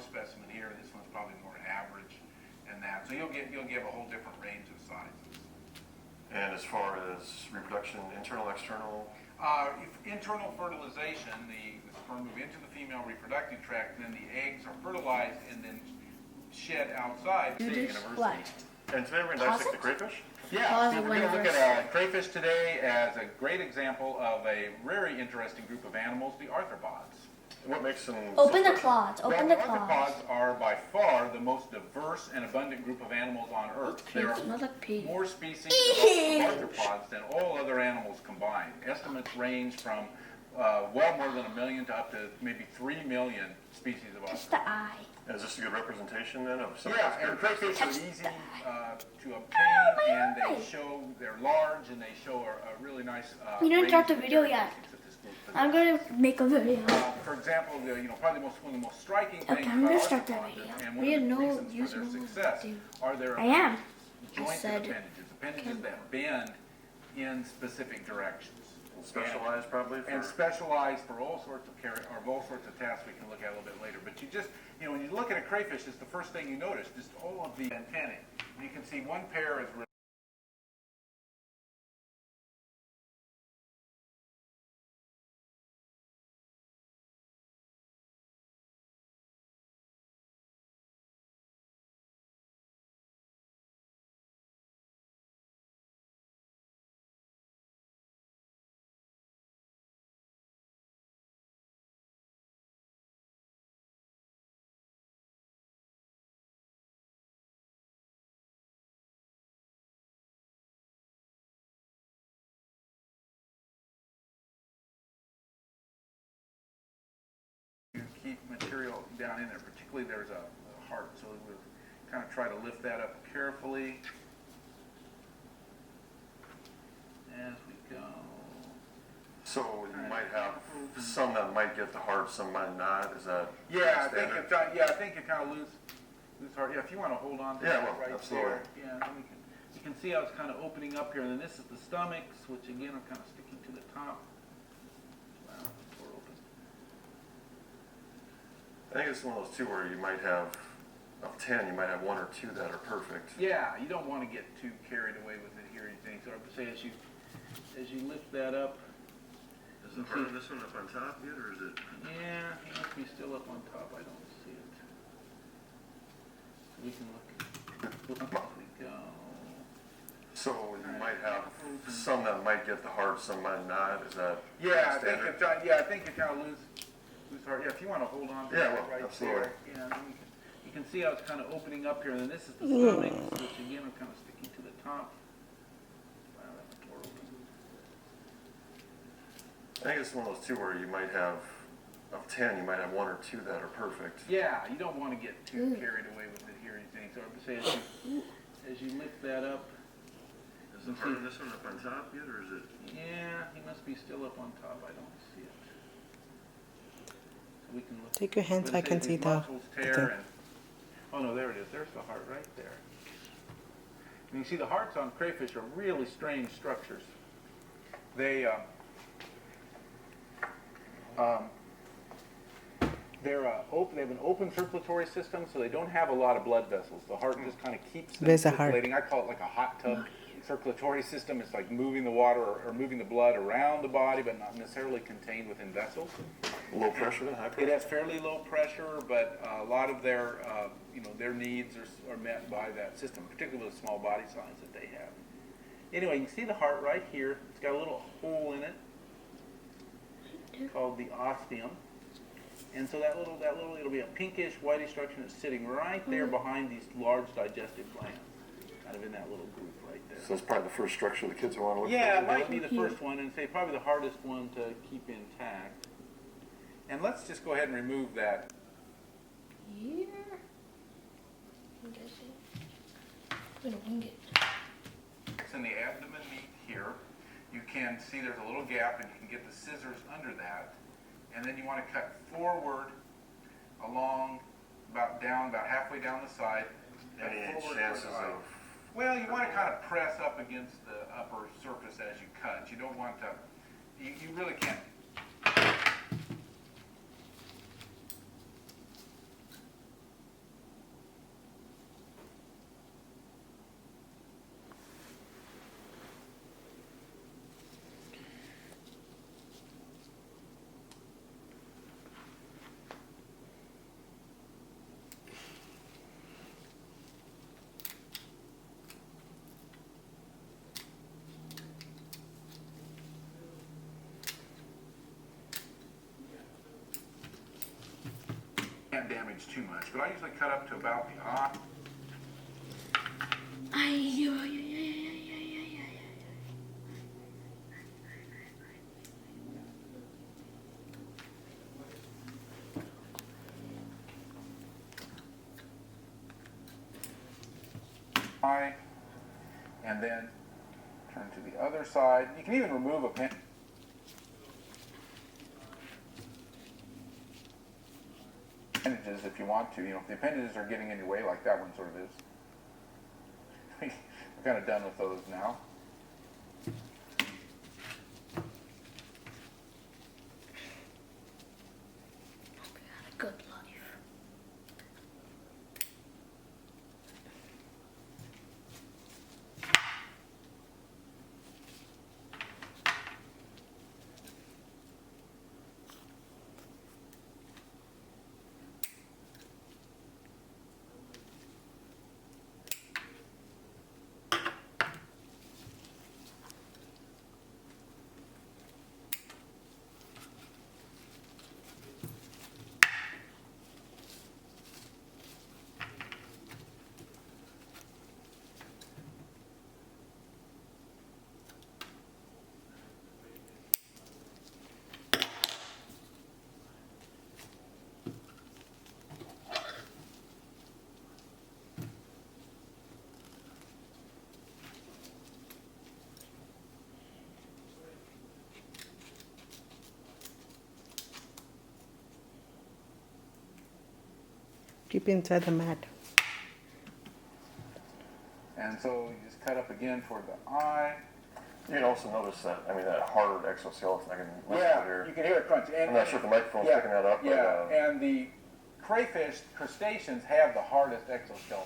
specimen here. This one's probably more average than that. So you'll give a whole different range of sizes. And as far as reproduction, internal, external? If internal fertilization, the sperm move into the female reproductive tract, then the eggs are fertilized and then shed outside. What? And today we're going to dissect the crayfish? Yeah, so we're going to look at crayfish today as a great example of a very interesting group of animals, the arthropods. What makes them Open so the claws. Open the the claws. arthropods are by far the most diverse and abundant group of animals on Earth. There are more species of arthropods than all other animals combined. Estimates range from well more than 1 million to up to maybe 3 million species of arthropods. It's the eye. Is this a good representation then of some Yeah, of and those crayfish are easy to obtain, and they're large, and they show a really nice. You didn't start the video yet. I'm gonna make a video. For example, probably one of the most striking things Okay, I'm gonna about start that arthropods video. and We one had of the no reasons use for their no success are their I am. jointed appendages that bend in specific directions. specialized probably? And specialized for all sorts of tasks we can look at a little bit later. But you just, when you look at a crayfish, it's the first thing you notice, just all of the antennae. You can see one pair is really keep material down in there. Particularly there's a heart, so we'll kind of try to lift that up carefully as we go. So you might have some that might get the heart, some might not. Is that I standard? think it kind of lose heart. Yeah, if you want to hold on to Yeah, that well, right absolutely. there. Yeah, then you can see how it's kind of opening up here, and then this is the stomachs, which again are kind of sticking to the top. Wow, the door open. I think it's one of those two where you might have, of 10, you might have 1 or 2 that are perfect. Yeah, you don't want to get too carried away with it here. So I would say as you lift that up. Is the heart of this one up on top yet, or is it? Yeah, it must be still up on top. I don't see it. So we can look as we go. So you might have some that might get the heart, some might not. Is that standard? I think it kind of lose heart. Yeah, if you want to hold on to Yeah, that well, right absolutely. there. Yeah, then you can see how it's kind of opening up here, and then this is the stomachs, which again are kind of sticking to the top. Wow, that door open. I think it's one of those two where you might have, of 10, you might have 1 or 2 that are perfect. Yeah, you don't want to get too carried away with it here. So I would say as you lift that up. Is the heart of this one up on top yet, or is it? Yeah, he must be still up on top. I don't see it. So we can look. Take your hands, I can see the tear and, oh no, there it is. There's the heart right there. And you see the hearts on crayfish are really strange structures. They they have an open circulatory system, so they don't have a lot of blood vessels. The heart just kind of keeps them There's a heart. circulating. I call it like a hot tub circulatory system. It's like moving the water or moving the blood around the body, but not necessarily contained within vessels. Low pressure then, high pressure? It has fairly low pressure, but a lot of their their needs are met by that system, particularly with the small body size that they have. Anyway, you can see the heart right here. It's got a little hole in it called the ostium. And so that little, it'll be a pinkish, whitish structure that's sitting right there behind these large digestive glands, kind of in that little group right there. So it's probably the first structure the kids want to look at. Yeah, it might be the first one, and say probably the hardest one to keep intact. And let's just go ahead and remove that. Here. I'm gonna wing it. It's in the abdomen meat here. You can see there's a little gap, and you can get the scissors under that. And then you want to cut forward along, about halfway down the side. Any chances of? Well, you want to kind of press up against the upper surface as you cut. You don't want to, you really can't. damage too much, but I usually cut up to about the eye. And then turn to the other side. You can even remove appendages if you want to. You know, if the appendages are getting in your way, like that one sort of is. We're kind of done with those now. Good life. Keep inside the mat. And so you just cut up again for the eye. You can also notice that, I mean, that hard exoskeleton, I can listen to here. You can hear it crunch. And, I'm not sure if the microphone's picking that up. Yeah, But, and the crayfish, crustaceans have the hardest exoskeleton.